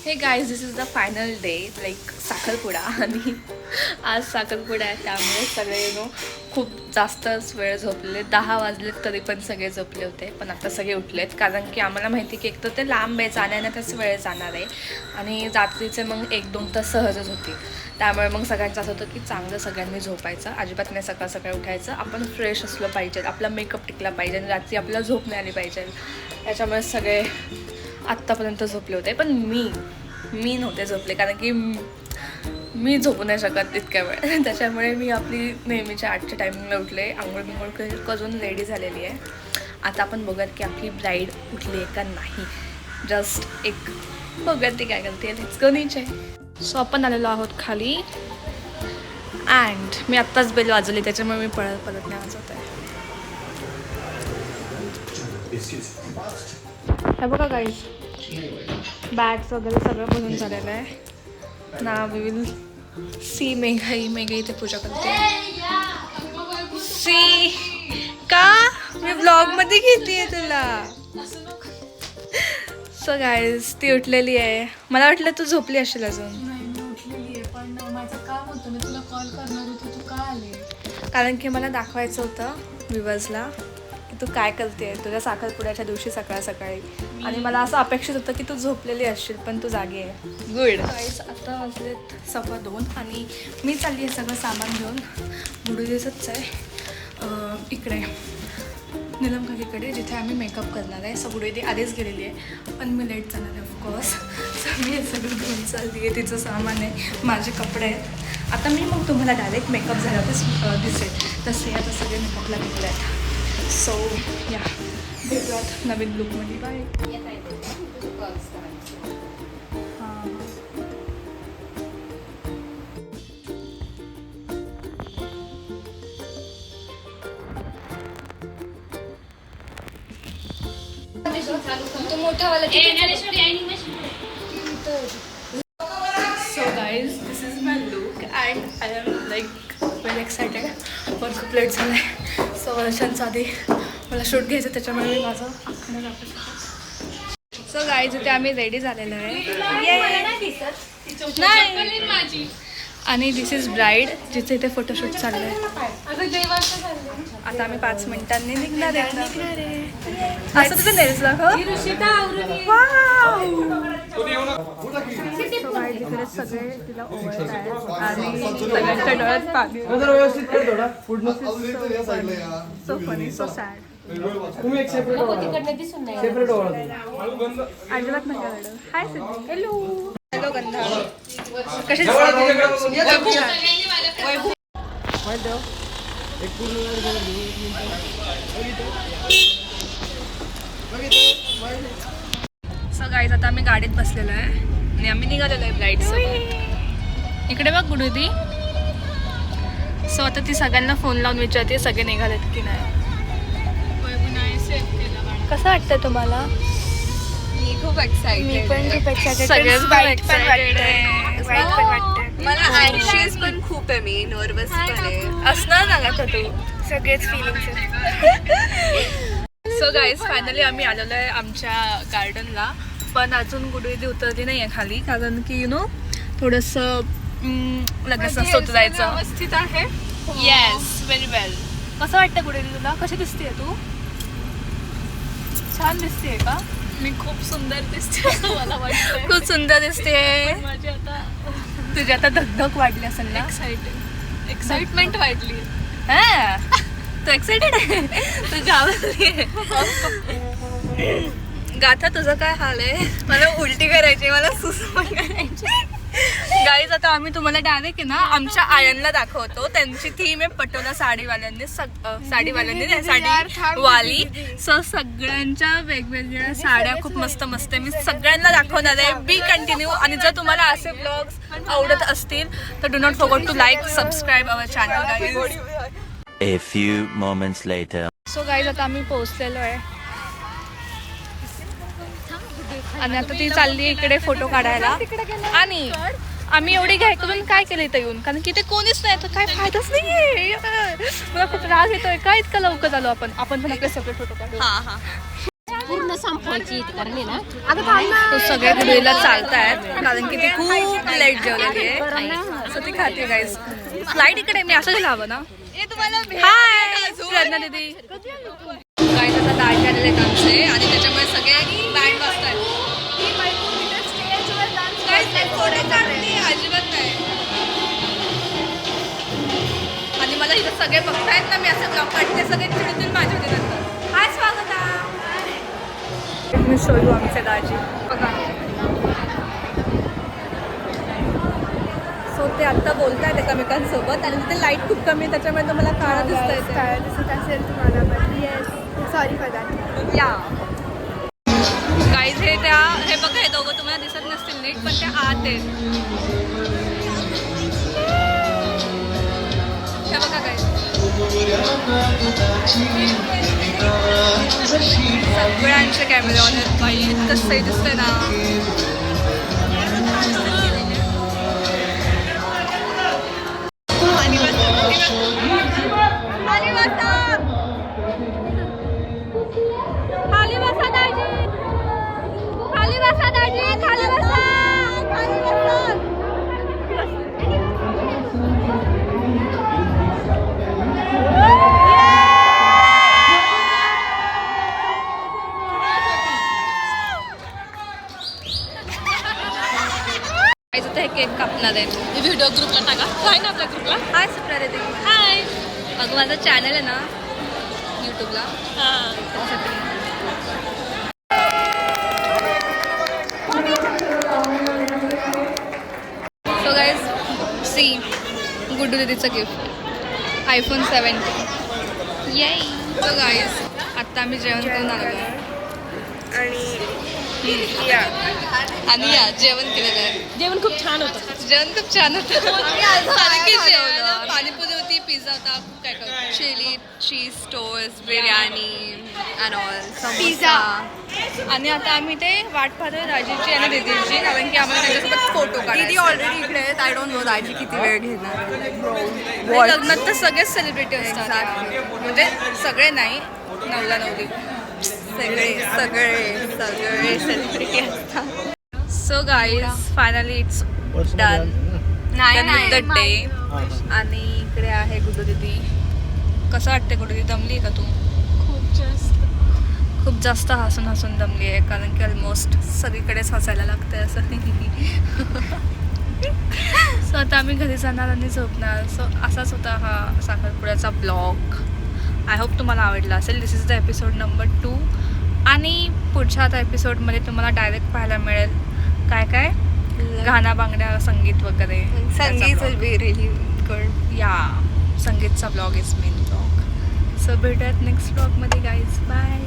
हे guys, this is the final day, like साखरपुडा. आणि आज साखरपुडा आहे, त्यामुळे सगळे खूप जास्तच वेळ झोपलेले. 10 वाजलेत तरी पण सगळे झोपले होते. पण आता सगळे उठलेत, कारण की आम्हाला माहिती की एक तर ते लांब आहे, जाण्यातच वेळ जाणार आहे आणि रात्रीचे मग 1-2 तास सहजच होतील. त्यामुळे मग सगळ्यांचं असं होतं की चांगलं सगळ्यांनी झोपायचं, अजिबात नाही सकाळ सकाळी उठायचं. आपण फ्रेश असलं पाहिजे, आपला मेकअप टिकला पाहिजे आणि रात्री आपल्याला झोप नाही आली पाहिजे. त्याच्यामुळे सगळे आत्तापर्यंत झोपले होते. पण मी नव्हते झोपले, कारण की मी झोपू नाही शकत इतक्या वेळ. त्याच्यामुळे मी आपली नेहमीच्या 8च्या टायमिंगला उठले, आंघोळ करून रेडी झालेली आहे. आता आपण बघूयात की आपली ब्राईड उठली आहे का नाही. जस्ट एक बघूयात ती काय करते. लेट्स गो नीचे. सो आपण आलेलो आहोत खाली अँड मी आत्ताच बेल वाजवली, त्याच्यामुळे मी परत नाही वाजवत आहे. हे बघा गाईज, बॅग्स वगैरे सगळं बनवून झालेलं आहे ना. वी विल सी मेघाई ते पूजा करते. सी का मी ब्लॉगमध्ये घेतली आहे तुला. सो गाईज, ती उठलेली आहे. मला वाटलं तू झोपली असेल अजून. नाही, मी उठलेली आहे, पण माझं काम होतं, मी तुला कॉल करणार होते, तू का आले? कारण की मला दाखवायचं होतं व्ह्यूअर्सला की तू काय करते तुझ्या साखरपुड्याच्या दिवशी सकाळ सकाळी. आणि मला असं अपेक्षित होतं की तू झोपलेली असशील, पण तू जागी आहे. गुड गाईस, आता वाजलेत 2:15 आणि मी चालली आहे सगळं सामान घेऊन. बुडुलीचंच आहे इकडे नीलम काकीकडे, जिथे आम्ही मेकअप करणार आहे. सो बुडुली आधीच गेलेली आहे, पण मी लेट जाणार आहे ऑफकोर्स. सो मी हे सगळं घेऊन चालली आहे. तिचं सामान आहे, माझे कपडे आहेत. आता मी मग तुम्हाला डायरेक्ट मेकअप झाल्यावरच दिसेल. तसे आता सगळे मेकअपला घेतले आहेत. सो या भेटूयात नवीन लुकमध्ये. Bye. So guys, this is my look and I am like very excited. पण खूप लेट झालं आहे. सो वर्षांच्या आधी मला शूट घ्यायचं, त्याच्यामुळे मी माझं आखणं दाखवते. सो गाईज, इथे आम्ही रेडी झालेलो आहे. नाही. आणि दिस इज ब्राईड, जिथे इथे फोटोशूट चाललं आहे. आता आम्ही 5 मिनिटांनी निघणार आहे. असं तुझं नेल्स दाखव. इकडे सगळे तिला ओळखत आहेत आणि सगळ्यांच्या डोळ्यात पाणी. So funny, so sad. अजिबात नाही मॅडम. हाय सिद्धी. हॅलो. हॅलो गंधा. कशी सो गाईज, आता आम्ही गाडीत बसलेलो आहे आणि आम्ही निघालेलो आहे ब्राईडसोबत. इकडे बघ गुडुदी. सो आता ती सगळ्यांना फोन लावून विचारते सगळे निघालेत की नाही. कसं वाटतं तुम्हाला? मी खूप एक्साइटेड. मी पण खूप एक्साइटेड. सगळेच मला अँशियस पण खूप आहे, मी नर्वस पण आहे. असणार ना का तू. सगळेच फिलिंग्स. सो गाईज, फायनली आम्ही आलेलो आहे आमच्या गार्डनला. पण अजून गुडुदी उतरली नाही आहे खाली, कारण की थोडंसं लगेच असं जायचं. व्यवस्थित आहे. येस, व्हेरी वेल. कसं वाटतं गुडुदी तुला? कशी दिसतेय तू? छान दिसतेय का? मी खूप सुंदर दिसते असं मला वाटतं. खूप सुंदर दिसते. माझी आता तुझी आता धगधग वाढली असेल ना? एक्साइटमेंट वाढली. हा, तू एक्साइटेड आहे? तू गावातली आहे. गाथा, तुझं काय हाल आहे? मला उलटी करायची, मला सुसू पण करायची. गाईज, आता आम्ही तुम्हाला डायरेक्ट आहे ना आमच्या आयनला दाखवतो. त्यांची थीम आहे पटोला साडीवाल्यांनी. साडीवाली. सो सगळ्यांच्या वेगवेगळ्या साड्या खूप मस्त मस्त आहे. मी सगळ्यांना दाखवणार आहे. Be continue. आणि जर तुम्हाला असे ब्लॉग्स आवडत असतील तर do not forget to like, subscribe our channel guys. A few moments later. So guys, आता आम्ही पोहोचलेलो आहे आणि आता ती चालली इकडे फोटो काढायला. आणि आम्ही एवढी घाई करून काय केलं इथं येऊन, कारण की ते कोणीच नाही, तर काय फायदाच नाहीये. मला खूप राग येतोय. काय इतकं लवकर आलो आपण पण आपले सेपरेट फोटो काढू. पूर्ण संपवायची करणे ना अगं थांब ना. तो सगळे गुडीला चालतायत कारण की ती खूप लेट जेवलेली आहे. असं ती खाते गाईज. फ्लाईट इकडे मी असं हवं ना. हाय प्रज्ञा दीदी. गाईज आता दाजी आलेले आहेत आमचे आणि त्याच्यामुळे सगळे बँड वाजतायत. अजिबात नाही. आणि मला इथं सगळे बघतायत ना मी असं ब्लॉग काढते सगळे चिडतील माझ्या होते नंतर. हाय स्वागता. मी शोयू आमचे दाजी बघा. सो ते आत्ता बोलतायत एकमेकांसोबत आणि तिथे लाईट खूप कमी आहे त्याच्यामुळे तुम्हाला काळं दिसतंय. काय दिसत असेल तुम्हाला पण येस सॉरी फॉर दॅट. या गाईज हे बघा हे दोघं तुम्हाला दिसत नसतील नीट पण ते आत आहेत. हे बघा गाईज सगळ्यांचे कॅमेरे ऑन आहेत. बाई इतकं सही दिसतंय ना. खाली बसा दाजी. खाली बसा दाजी. खाली बसा. खाली बसा. हे केक कापणार आहे. व्हिडिओ ग्रुपला टाका. काय ना आपल्या ग्रुपला. हाय सुप्रा दीदी. हाय. अगं माझं चॅनल आहे ना यूट्यूबला. सो गाईज सी गुड्डू दीदीचं गिफ्ट iPhone 17. येई. सो गाईज आत्ता आम्ही जेवण करून आलो आणि या जेवण केलेलं आहे. जेवण खूप छान होतं. जेवण खूप छान होतं. कारण की जेवलं पाणीपुरी होती, पिझ्झा होता, काय काय chilli cheese toast, biryani and all samosa. आणि आता आम्ही ते वाट पाहतोय दाजीची आणि दीदीची कारण की आम्हाला त्यांच्यासोबत फोटो काढायचे. ऑलरेडी इकडे आहेत. आय डोंट नो दाजी किती वेळ घेणार. आणि लग्नात तर सगळेच सेलिब्रिटी असतात. म्हणजे सगळे नाही, नवला नवरी सगळे सेलिब्रिटी असतात. So guys finally it's done. नाही द डे. आणि इकडे आहे गुड्डू दीदी. कसं वाटते गुड्डू दीदी? दमली का तू? खूप जास्त हसून दमली आहे कारण की ऑलमोस्ट सगळीकडेच हसायला लागतंय असं. सो आता आम्ही घरी जाणार आणि झोपणार. सो असाच होता हा साखरपुड्याचा ब्लॉग. आय होप तुम्हाला आवडला असेल. दिस इज द एपिसोड नंबर 2. आणि पुढच्या आता एपिसोडमध्ये तुम्हाला डायरेक्ट पाहायला मिळेल काय काय गाणा बांगड्या संगीत वगैरे. संगीत विल बी रिअली गुड. या संगीतचा blog is main blog. So भेटूयात नेक्स्ट ब्लॉगमध्ये गाईज. बाय.